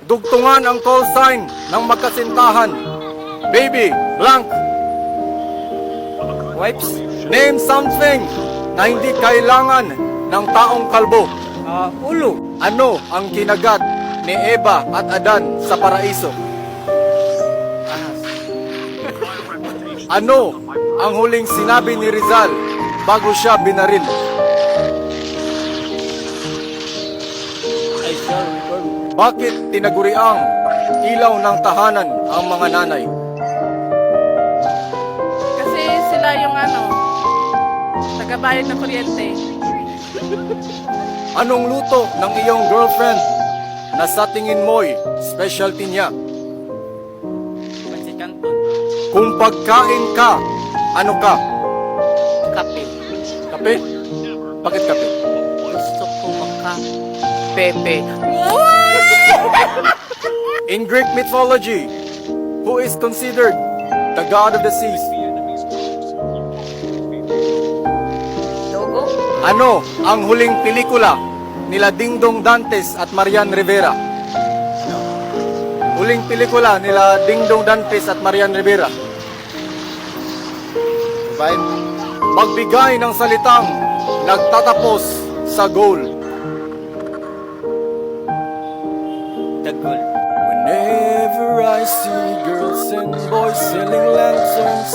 Dugtungan ang call sign ng magkasintahan. Baby, blank. Wipes? Name something na hindi kailangan ng taong kalbo. Ulo. Ano ang kinagat ni Eva at Adan sa paraiso? Ahas. Ano ang huling sinabi ni Rizal bago siya binaril? Ay, sure. Bakit tinaguriang ilaw ng tahanan ang mga nanay? Kasi sila yung tagabayad ng kuryente. Anong luto ng iyong girlfriend na sa tingin mo'y specialty niya? Pansit Canton. Kung pagkain ka, ano ka? Kape. Kape? Bakit kape? Gusto ko Pepe. In Greek mythology, who is considered the god of the seas? Dogo? Ano ang huling pelikula nila Dingdong Dantes at Marian Rivera? Huling pelikula nila Dingdong Dantes at Marian Rivera. Right? Magbigay ng salitang nagtatapos sa goal. Dagol. Whenever I see girls and boys selling lanterns,